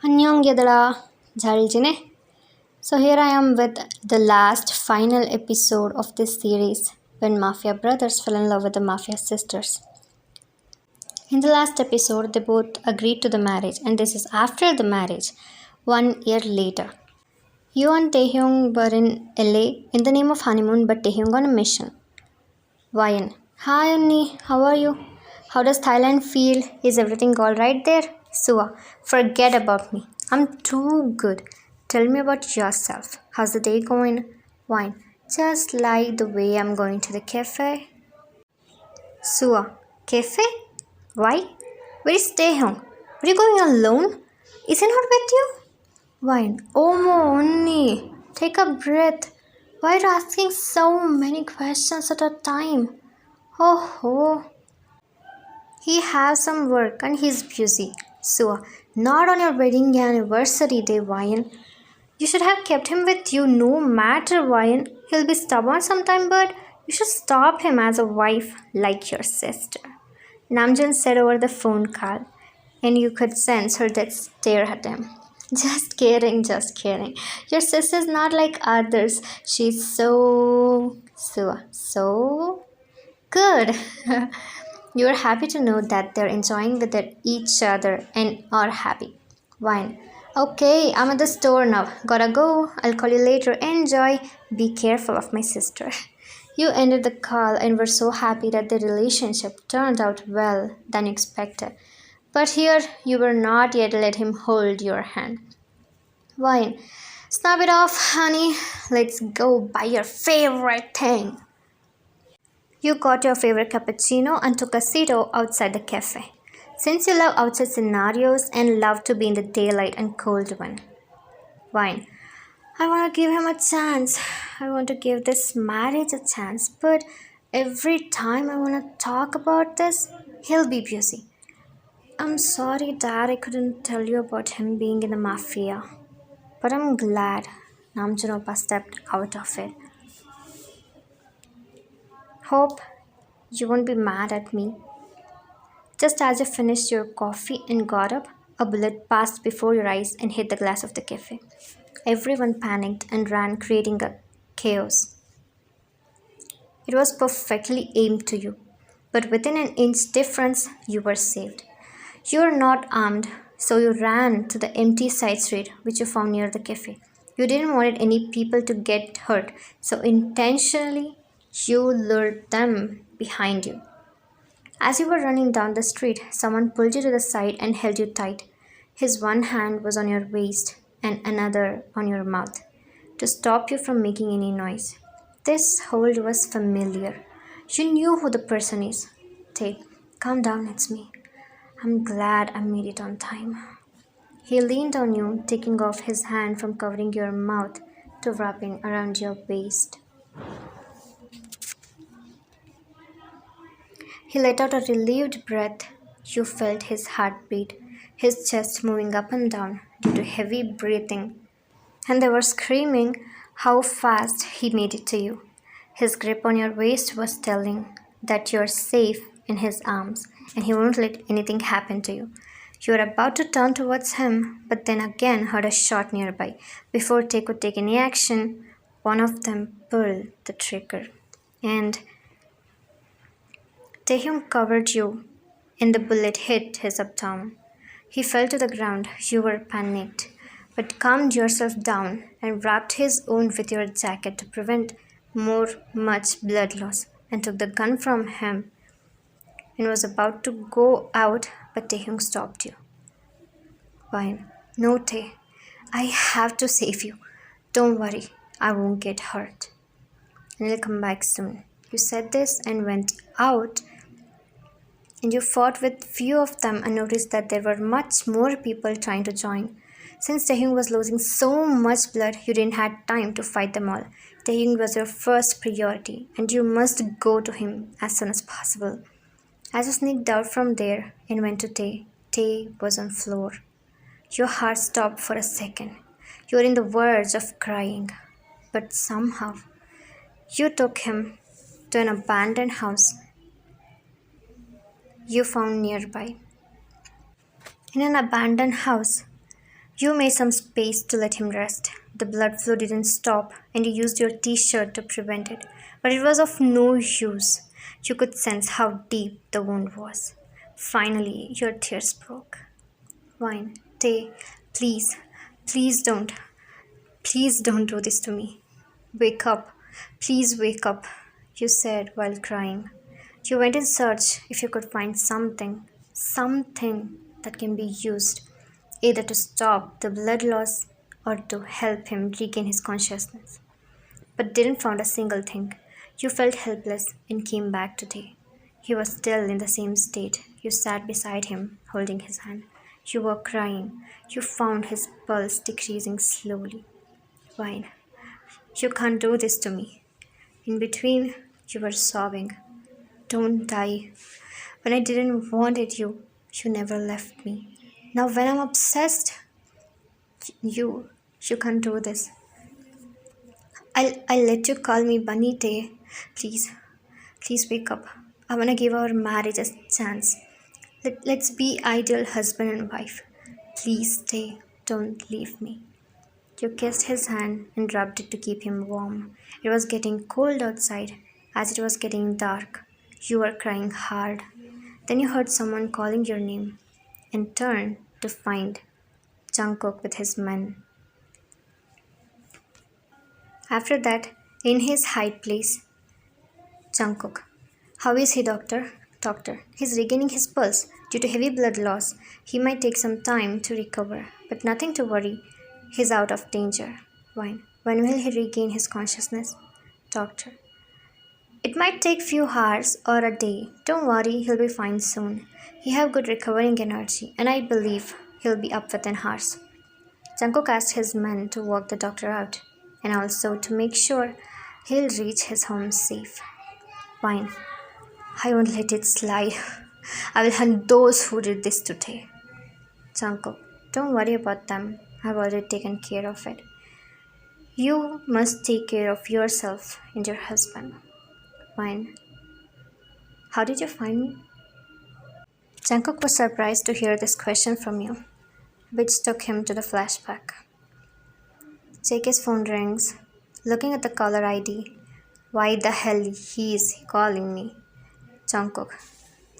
안녕 얘들아, 잘 지내? So here I am with the last final episode of this series when Mafia brothers fell in love with the Mafia sisters. In the last episode, they both agreed to the marriage, and this is after the marriage, 1 year later. You and Taehyung were in LA in the name of honeymoon, but Taehyung on a mission. Wayan. Hi Unni, how are you? How does Thailand feel? Is everything alright there? Sua. Forget about me. I'm too good. Tell me about yourself. How's the day going? Wine. Just like the way I'm going to the cafe. Sua. Cafe? Why? Where is Taehyung? Are you going alone? Is he not with you? Wine. Oh, Unni. Take a breath. Why are you asking so many questions at a time? Oh, he has some work and he's busy. So, not on your wedding anniversary day, Ryan. You should have kept him with you no matter, Ryan. He'll be stubborn sometime, but you should stop him as a wife like your sister. Namjoon said over the phone call, and you could sense her dead stare at him. Just kidding, just kidding. Your sister's not like others. She's so good. You are happy to know that they're enjoying with each other and are happy. Wine. Okay, I'm at the store now. Gotta go. I'll call you later. Enjoy. Be careful of my sister. You ended the call and were so happy that the relationship turned out well than expected. But here you were not yet let him hold your hand. Wine. Snap it off, honey. Let's go buy your favorite thing. You got your favorite cappuccino and took a seat outside the cafe. Since you love outside scenarios and love to be in the daylight and cold one. Wine. I want to give him a chance. I want to give this marriage a chance. But every time I want to talk about this, he'll be busy. I'm sorry, Dad, I couldn't tell you about him being in the mafia. But I'm glad Namjoon Oppa stepped out of it. Hope you won't be mad at me. Just as you finished your coffee and got up, a bullet passed before your eyes and hit the glass of the cafe. Everyone panicked and ran, creating a chaos. It was perfectly aimed to you, but within an inch difference, you were saved. You were not armed, so you ran to the empty side street which you found near the cafe. You didn't want any people to get hurt, so intentionally you lured them behind you. As you were running down the street, someone pulled you to the side and held you tight. His one hand was on your waist and another on your mouth to stop you from making any noise. This hold was familiar. You knew who the person is. Tay, calm down, it's me. I'm glad I made it on time. He leaned on you, taking off his hand from covering your mouth to wrapping around your waist. He let out a relieved breath. You felt his heartbeat, his chest moving up and down due to heavy breathing. And they were screaming how fast he made it to you. His grip on your waist was telling that you're safe in his arms and he won't let anything happen to you. You were about to turn towards him, but then again heard a shot nearby. Before Tay could take any action, one of them pulled the trigger. And Taehyung covered you, and the bullet hit his abdomen. He fell to the ground. You were panicked, but calmed yourself down and wrapped his own with your jacket to prevent much blood loss, and took the gun from him and was about to go out, but Taehyung stopped you. Fine. No, Tae. I have to save you. Don't worry, I won't get hurt. And I'll come back soon. You said this and went out, and you fought with few of them and noticed that there were much more people trying to join. Since Taehyung was losing so much blood, you didn't have time to fight them all. Taehyung was your first priority, and you must go to him as soon as possible. As you sneaked out from there and went to Tae, Tae was on floor. Your heart stopped for a second. You were in the verge of crying, but somehow you took him to an abandoned house you found nearby. In an abandoned house, You made some space to let him rest. The blood flow didn't stop, and you used your t-shirt to prevent it. But it was of no use. You could sense how deep the wound was. Finally, your tears broke. Wine, Tay, please, please don't. Please don't do this to me. Wake up. Please wake up, you said while crying. You went in search if you could find something that can be used, either to stop the blood loss or to help him regain his consciousness. But didn't find a single thing. You felt helpless and came back today. He was still in the same state. You sat beside him, holding his hand. You were crying. You found his pulse decreasing slowly. Wine. You can't do this to me. In between, you were sobbing. Don't die. When I didn't want it, you never left me. Now when I'm obsessed, you can't do this. I'll let you call me Bunny Tay. Please wake up. I wanna give our marriage a chance. Let's be ideal husband and wife. Please stay. Don't leave me. You kissed his hand and rubbed it to keep him warm. It was getting cold outside. As it was getting dark, you were crying hard. Then you heard someone calling your name and turned to find Jungkook with his men. After that, in his hide place, Jungkook. How is he, doctor? Doctor. He's regaining his pulse. Due to heavy blood loss, he might take some time to recover, but nothing to worry. He's out of danger. When will he regain his consciousness? Doctor. It might take few hours or a day. Don't worry, he'll be fine soon. He have good recovering energy, and I believe he'll be up within hours. Jungkook asked his men to walk the doctor out, and also to make sure he'll reach his home safe. Fine. I won't let it slide. I will hunt those who did this today. Jungkook, don't worry about them. I've already taken care of it. You must take care of yourself and your husband. Fine. How did you find me? Jungkook was surprised to hear this question from you, which took him to the flashback. JK's phone rings. Looking at the caller ID. Why the hell he is calling me? Jungkook,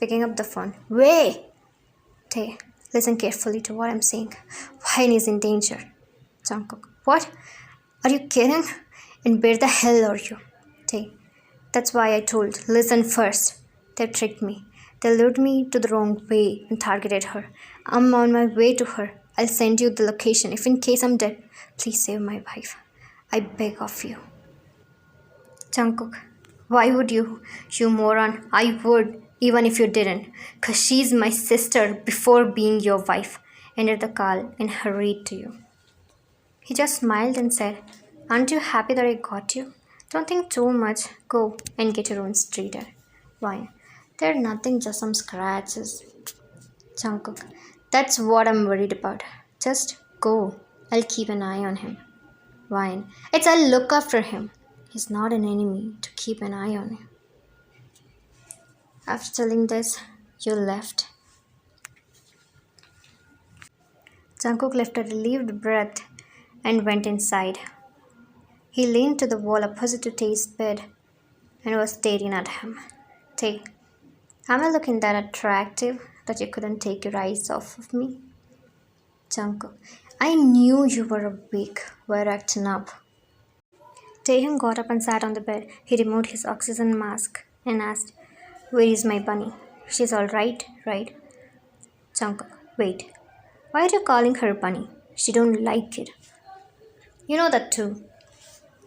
picking up the phone. Wait! Tae, listen carefully to what I'm saying. Wine is in danger. Jungkook, what? Are you kidding? And where the hell are you? Tae, that's why I told. Listen first. They tricked me. They lured me to the wrong way and targeted her. I'm on my way to her. I'll send you the location. If in case I'm dead, please save my wife. I beg of you. Jungkook, why would you? You moron. I would, even if you didn't. 'Cause she's my sister before being your wife. Ended the call and hurried to you. He just smiled and said, aren't you happy that I got you? Don't think too much. Go and get your wounds treated. Why? They're nothing, just some scratches. Jungkook, that's what I'm worried about. Just go. I'll keep an eye on him. Wine. I'll look after him. He's not an enemy to keep an eye on him. After telling this, you left. Jungkook left a relieved breath and went inside. He leaned to the wall opposite to Tae's bed and was staring at him. Tae, am I looking that attractive that you couldn't take your eyes off of me? Jungkook, I knew you were awake. We're acting up. Taehyung got up and sat on the bed. He removed his oxygen mask and asked, where is my bunny? She's all right, right? Jungkook, wait. Why are you calling her bunny? She don't like it. You know that too.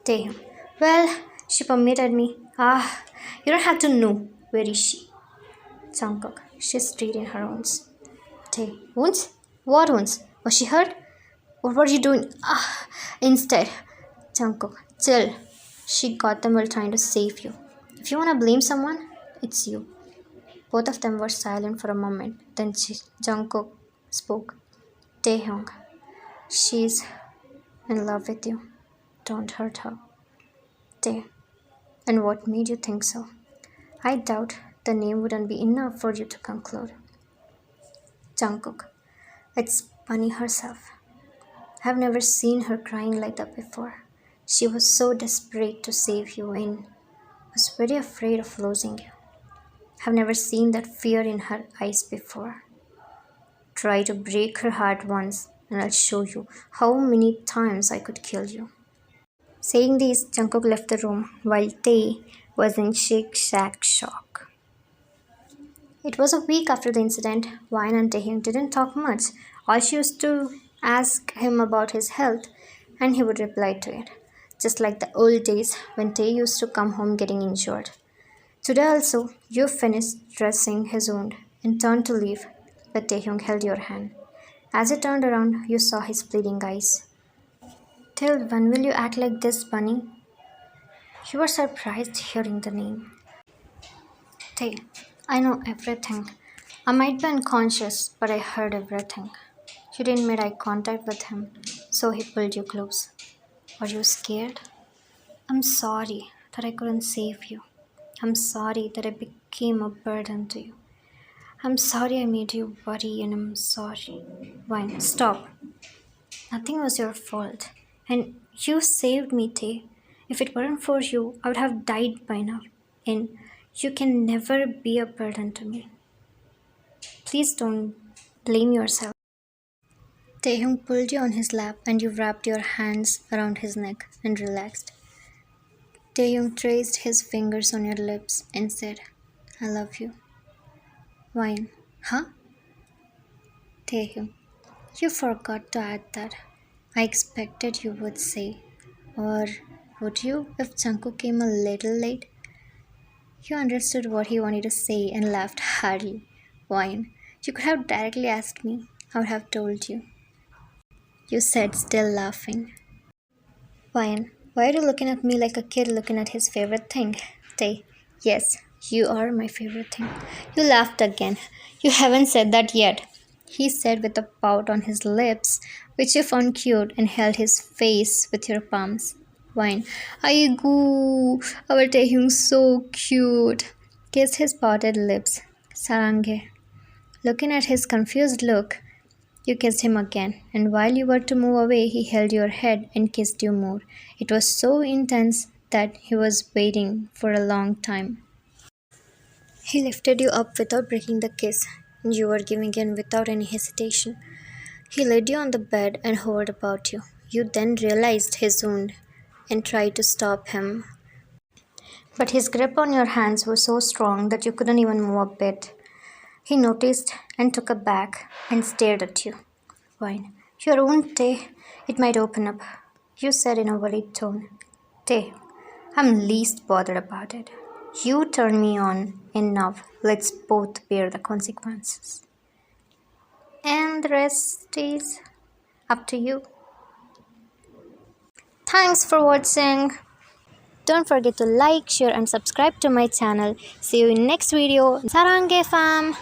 Taehyung, well, she permitted me. You don't have to know. Where is she? Jungkook, she's treating her wounds. Tae, wounds? What wounds? Was she hurt? What were you doing? Instead. Jungkook, chill. She got them while trying to save you. If you want to blame someone, it's you. Both of them were silent for a moment. Then Jungkook spoke. Taehyung, she's in love with you. Don't hurt her. Tae, and what made you think so? I doubt the name wouldn't be enough for you to conclude. Jungkook, it's Bunny herself. I've never seen her crying like that before. She was so desperate to save you and was very afraid of losing you. I've never seen that fear in her eyes before. Try to break her heart once, and I'll show you how many times I could kill you. Saying this, Jungkook left the room while Tae was in shake-shack shock. It was a week after the incident. Wine and Taehyung didn't talk much. All she used to ask him about his health, and he would reply to it. Just like the old days when Tae used to come home getting injured. Today also, you finished dressing his wound and turned to leave, but Taehyung held your hand. As he turned around, you saw his pleading eyes. Till when will you act like this, Bunny? You were surprised hearing the name. Tae, I know everything. I might be unconscious, but I heard everything. You didn't make eye contact with him, so he pulled you close. Are you scared? I'm sorry that I couldn't save you. I'm sorry that I became a burden to you. I'm sorry I made you worry, and I'm sorry. Wine, stop. Nothing was your fault. And you saved me, Tay. If it weren't for you, I would have died by now. And you can never be a burden to me. Please don't blame yourself. Taehyung pulled you on his lap and you wrapped your hands around his neck and relaxed. Taehyung traced his fingers on your lips and said, I love you. Wine. Huh? Taehyung. You forgot to add that. I expected you would say. Or would you if Jungkook came a little late? You understood what he wanted to say and laughed heartily. Wine. You could have directly asked me. I would have told you. You said, still laughing. Wine. Why are you looking at me like a kid looking at his favorite thing? Tay. Yes, you are my favorite thing. You laughed again. You haven't said that yet, he said with a pout on his lips, which you found cute and held his face with your palms. Wine. Aigu, our Taehyung's so cute. Kissed his pouted lips. Sarange. Looking at his confused look, you kissed him again, and while you were to move away, he held your head and kissed you more. It was so intense that he was waiting for a long time. He lifted you up without breaking the kiss, and you were giving in without any hesitation. He laid you on the bed and hovered about you. You then realized his wound and tried to stop him. But his grip on your hands was so strong that you couldn't even move a bit. He noticed and took a back and stared at you. Wine. Your wound, Tay. It might open up. You said in a worried tone. Tay, I'm least bothered about it. You turned me on, and now let's both bear the consequences. And the rest is up to you. Thanks for watching. Don't forget to like, share and subscribe to my channel. See you in next video. Sarange fam.